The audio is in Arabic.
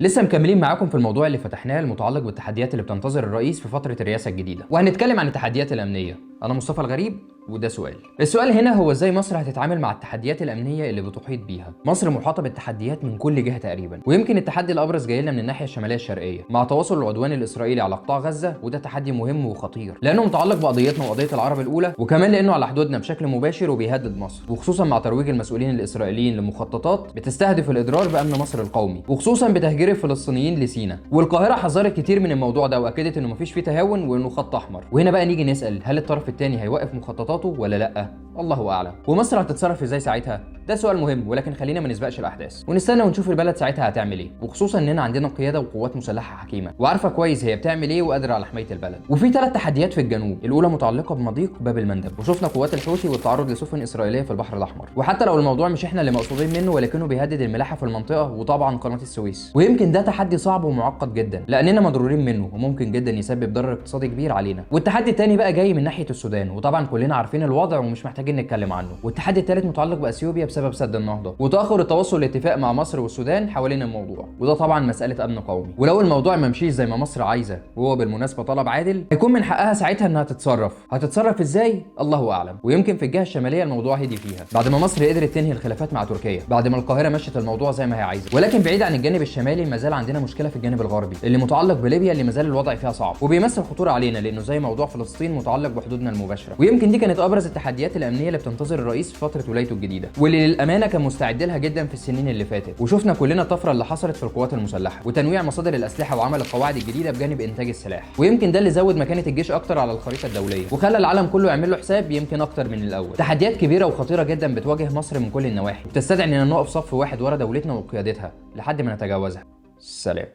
لسه مكملين معاكم في الموضوع اللي فتحناه المتعلق بالتحديات اللي بتنتظر الرئيس في فترة الرئاسة الجديدة، وهنتكلم عن التحديات الأمنية. أنا مصطفى الغريب وده سؤال. السؤال هنا هو ازاي مصر هتتعامل مع التحديات الأمنية اللي بتحيط بيها؟ مصر محاطة بالتحديات من كل جهة تقريبا، ويمكن التحدي الأبرز جاي لنا من الناحية الشمالية الشرقية مع تواصل العدوان الإسرائيلي على قطاع غزة، وده تحدي مهم وخطير لأنه متعلق بقضيتنا وقضية العرب الأولى، وكمان لأنه على حدودنا بشكل مباشر وبيهدد مصر، وخصوصا مع ترويج المسؤولين الإسرائيليين لمخططات بتستهدف الإضرار بأمن مصر القومي، وخصوصا بتهجير الفلسطينيين لسيناء. والقاهرة حذرت كتير من الموضوع ده وأكدت إنه مفيش فيه تهاون وإنه خط أحمر. وهنا بقى نيجي نسأل، هل الطرف الثاني هيوقف مخططاته ولا لأ؟ الله أعلم. ومصر هتتصرف ازاي ساعتها؟ ده سؤال مهم، ولكن خلينا ما نسبقش الاحداث ونستنى ونشوف البلد ساعتها هتعمل ايه، وخصوصا اننا عندنا قياده وقوات مسلحه حكيمه وعارفه كويس هي بتعمل ايه وقادره على حمايه البلد. وفي 3 تحديات في الجنوب، الاولى متعلقه بمضيق باب المندب، وشفنا قوات الحوثي والتعرض لسفن اسرائيليه في البحر الاحمر، وحتى لو الموضوع مش احنا اللي مقصودين منه ولكنه بيهدد الملاحه في المنطقه وطبعا قناه السويس. ويمكن ده تحدي صعب ومعقد جدا لاننا مضرورين منه وممكن جدا يسبب ضرر اقتصادي كبير علينا. والتحدي الثاني بقى جاي من ناحيه السودان، وطبعا كلنا عارفين الوضع ومش محتاجين نتكلم عنه. والتحدي الثالث متعلق باثيوبيا بسبب سد النهضه وتاخر التوصل لاتفاق مع مصر والسودان حوالين الموضوع، وده طبعا مساله امن قومي. ولو الموضوع ما مشيش زي ما مصر عايزه، وهو بالمناسبه طلب عادل، هيكون من حقها ساعتها انها هتتصرف ازاي؟ الله اعلم. ويمكن في الجهه الشماليه الموضوع هدي فيها بعد ما مصر قدرت تنهي الخلافات مع تركيا، بعد ما القاهره مشت الموضوع زي ما هي عايزه. ولكن بعيد عن الجانب الشمالي ما زال عندنا مشكله في الجانب الغربي اللي متعلق بليبيا، اللي ما زال الوضع فيها صعب وبيمثل خطوره علينا لانه زي موضوع فلسطين متعلق بحدودنا المباشره. ويمكن دي كانت ابرز التحديات الامنيه اللي بتنتظر الرئيس في فتره ولايته الجديده، واللي للامانه كان مستعد لها جدا في السنين اللي فاتت. وشفنا كلنا الطفره اللي حصلت في القوات المسلحه وتنويع مصادر الاسلحه وعمل القواعد الجديده بجانب انتاج السلاح، ويمكن ده اللي زود مكانه الجيش اكتر على الخريطه الدوليه وخلى العالم كله يعمل له حساب يمكن اكتر من الاول. تحديات كبيره وخطيره جدا بتواجه مصر من كل النواحي، وبتستدعي اننا نقف صف واحد ورا دولتنا وقيادتها لحد ما نتجاوزها. سلام.